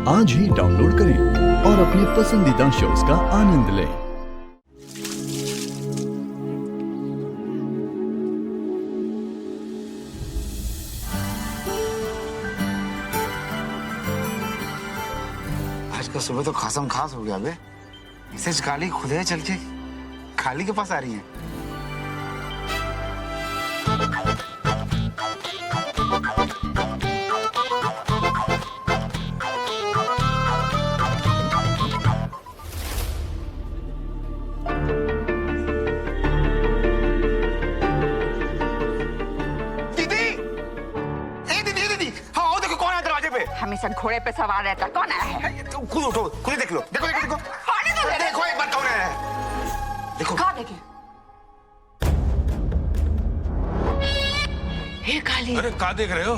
आज ही डाउनलोड करें और अपने पसंदीदा शोज का आनंद लें। आज का सुबह तो खासम खास हो गया बे। मैसेज काली खुद है चल के खाली के पास आ रही है। हमेशा घोड़े पे सवार रहता, कौन आया है? खुद उठो, खुद देख लो, देखो देखो देखो। देखो एक बार कौन है? देखो। कहाँ देखे? हे काली। अरे कहाँ देख रहे हो?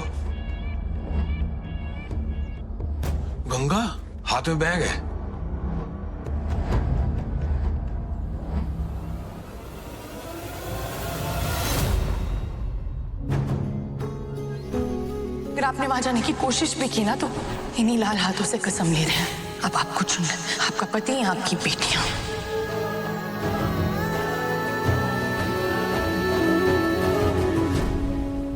गंगा हाथ में बैग है। अगर आपने वहां जाने की कोशिश भी की ना तो इन्हीं लाल हाथों से कसम ले रहे हैं। अब आपको चुनना है, आपका पति या आपकी बेटियां।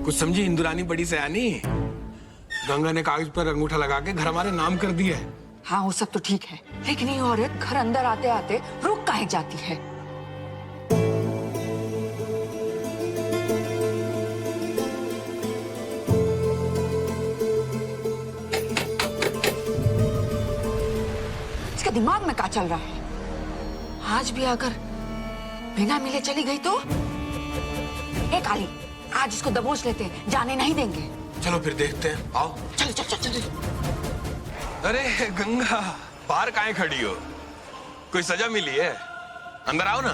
कुछ समझी इंद्रानी बड़ी सयानी? गंगा ने कागज पर अंगूठा लगा के घर हमारे नाम कर दिया है। हाँ वो सब तो ठीक है, लेकिन ये औरत घर अंदर आते आते रुक काहे जाती है? इसके दिमाग में क्या चल रहा है? आज भी अगर बिना मिले चली गई तो? ए काली, आज इसको दबोच लेते हैं, जाने नहीं देंगे। चलो फिर देखते हैं, आओ। चलो चलो चलो चलो। अरे गंगा बाहर काहे खड़ी हो? कोई सजा मिली है? अंदर आओ ना।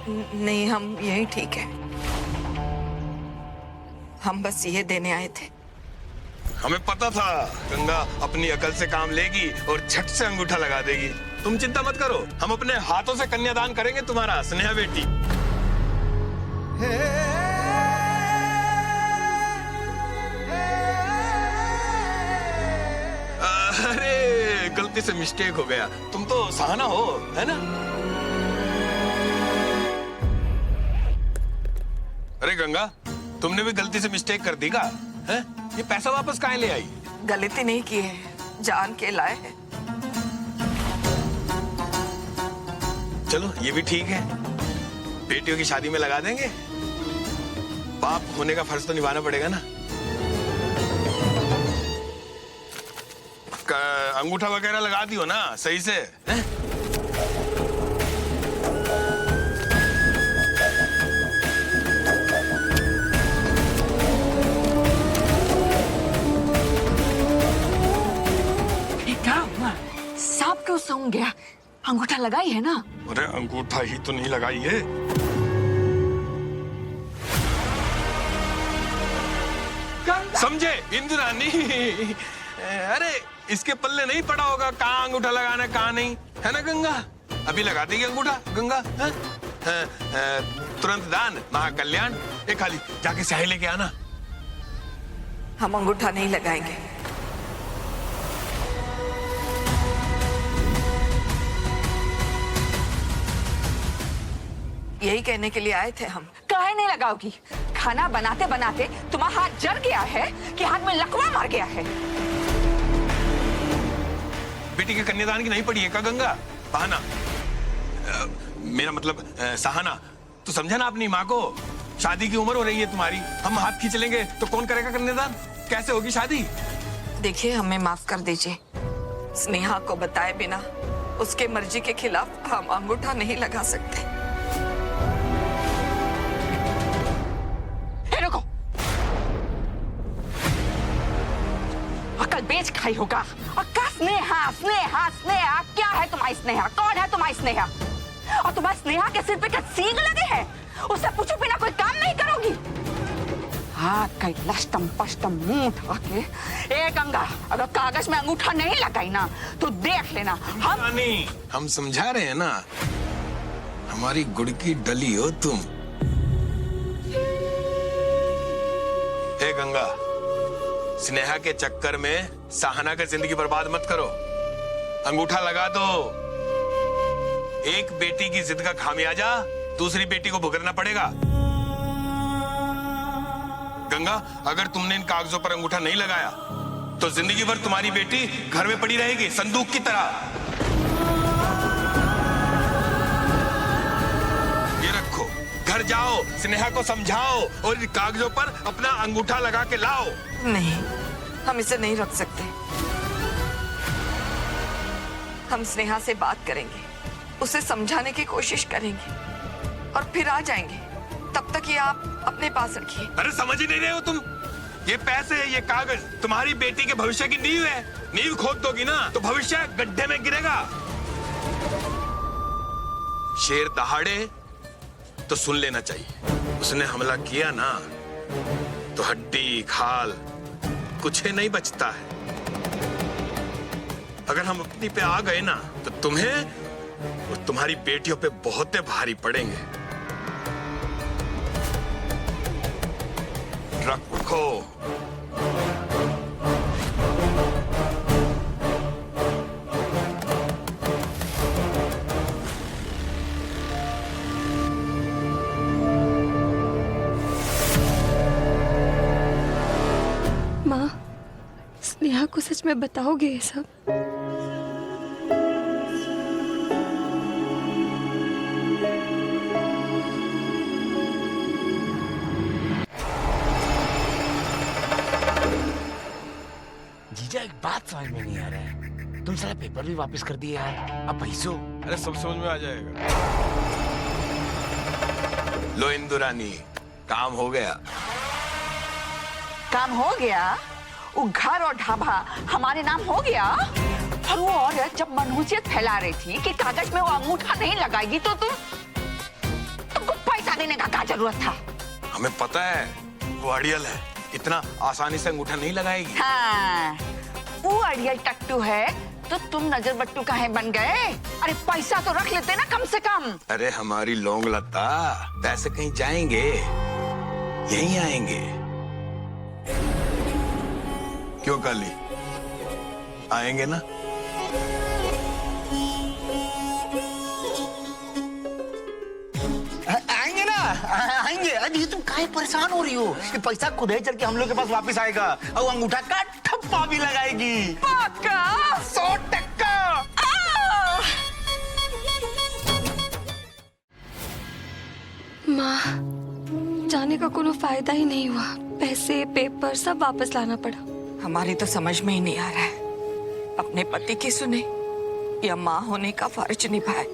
नहीं, हम यही ठीक है। हम बस ये देने आए थे। हमें पता था गंगा अपनी अकल से काम लेगी और झट से अंगूठा लगा देगी। तुम चिंता मत करो, हम अपने हाथों से कन्यादान करेंगे तुम्हारा, स्नेहा बेटी। अरे गलती से मिस्टेक हो गया। तुम तो सहाना हो, है ना? अरे गंगा, तुमने भी गलती से मिस्टेक कर दी का? है? ये पैसा वापस काहे ले आई? गलती नहीं की है, जान के लाए हैं। चलो ये भी ठीक है, बेटियों की शादी में लगा देंगे। बाप होने का फर्ज तो निभाना पड़ेगा ना। अंगूठा वगैरह लगा दियो ना सही से, है? क्या हुआ? सांप क्यों सूंघ गया? अंगूठा लगाई है ना? अरे अंगूठा ही तो नहीं लगाई है। समझे इंद्रानी? अरे इसके पल्ले नहीं पड़ा होगा कहाँ अंगूठा लगाना है कहाँ नहीं, है ना गंगा? अभी लगा देगी अंगूठा गंगा। तुरंत दान महाकल्याण। एक खाली जाके स्याही लेके आना। हम अंगूठा नहीं लगाएंगे। यही कहने के लिए आए थे हम। काहे नहीं लगाओगी? खाना बनाते बनाते तुम्हारा हाथ जल गया है कि हाथ में लकवा मार गया है? बेटी के कन्यादान की नहीं पड़ी है का गंगा? बहाना, मेरा मतलब सहाना। तो समझा ना अपनी माँ को? शादी की उम्र हो रही है तुम्हारी, हम हाथ खींच लेंगे तो कौन करेगा कन्यादान? कैसे होगी शादी? देखिए, हमें माफ कर दीजिए। स्नेहा को बताए बिना उसके मर्जी के खिलाफ हम अंगूठा नहीं लगा सकते। रुको, अकल बेच खाई होगा। अक्का स्नेहा स्नेहा स्नेहा, क्या है तुम्हारी स्नेहा? कौन है तुम्हारी स्नेहा? और तुम्हारी स्नेहा के सिर पे क्या सींग लगे हैं? उससे पूछो बिना कोई काम नहीं करोगी? हाँ, कई लष्टम पष्टम मुंह उठा के। ए गंगा, अगर कागज में अंगूठा नहीं लगाई ना तो देख लेना हम समझा रहे हैं ना। हमारी गुड़ की डली हो तुम। हे गंगा, स्नेहा के चक्कर में सहाना का जिंदगी बर्बाद मत करो, अंगूठा लगा दो। एक बेटी की जिद का खामियाजा दूसरी बेटी को भुगतना पड़ेगा। गंगा, अगर तुमने इन कागजों पर अंगूठा नहीं लगाया तो जिंदगी भर तुम्हारी बेटी घर में पड़ी रहेगी, संदूक की तरह। ये रखो, घर जाओ, स्नेहा को समझाओ और इन कागजों पर अपना अंगूठा लगा के लाओ। नहीं, हम इसे नहीं रख सकते। हम स्नेहा से बात करेंगे, उसे समझाने की कोशिश करेंगे और फिर आ जाएंगे। तब तक ये आप अपने पास रखिए। अरे समझ ही नहीं रहे हो तुम? ये पैसे, ये कागज तुम्हारी बेटी के भविष्य की नींव है। नींव खोद दोगी ना तो भविष्य गड्ढे में गिरेगा। शेर दहाड़े तो सुन लेना चाहिए। उसने हमला किया ना तो हड्डी खाल कुछ नहीं बचता है। अगर हम अपनी पे आ गए ना तो तुम्हें और तुम्हारी बेटियों पे बहुत भारी पड़ेंगे। रखो। माँ, स्नेहा को सच में बताओगे ये सब? जीजा, एक बात समझ में नहीं आ रहा है, तुम सारा पेपर भी वापस कर दिए यार, अब पैसों। अरे सब समझ में आ जाएगा। लो इंदुरानी, काम हो गया। काम हो गया? वो घर और ढाबा हमारे नाम हो गया? और वो औरत जब मनहूसियत फैला रही थी कि कागज में वो अंगूठा नहीं लगाएगी तो तुमको पैसा देने का क्या जरूरत था? हमें पता है वो अड़ियल है, इतना आसानी से अंगूठा नहीं लगाएगी। हाँ, वो अड़ियल टट्टू है तो तुम नजर बट्टू काहे बन गए? अरे पैसा तो रख लेते ना कम से कम। अरे हमारी लौंग लता, पैसे कहीं जाएंगे, यहीं आएंगे। क्यों काली, आएंगे ना? आएंगे ना, आएंगे। अरे तुम काहे परेशान हो रही हो? ये पैसा खुद ही चल के हम लोग के पास वापस आएगा और अंगूठा का ठप्पा भी लगाएगी। पक्का? 100%। माँ, जाने का कोनो फायदा ही नहीं हुआ। पैसे, पेपर सब वापस लाना पड़ा। हमारी तो समझ में ही नहीं आ रहा है, अपने पति की सुने या माँ होने का फर्ज निभाए।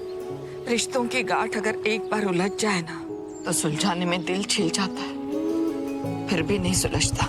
रिश्तों की गांठ अगर एक बार उलझ जाए ना तो सुलझाने में दिल छिल जाता है, फिर भी नहीं सुलझता।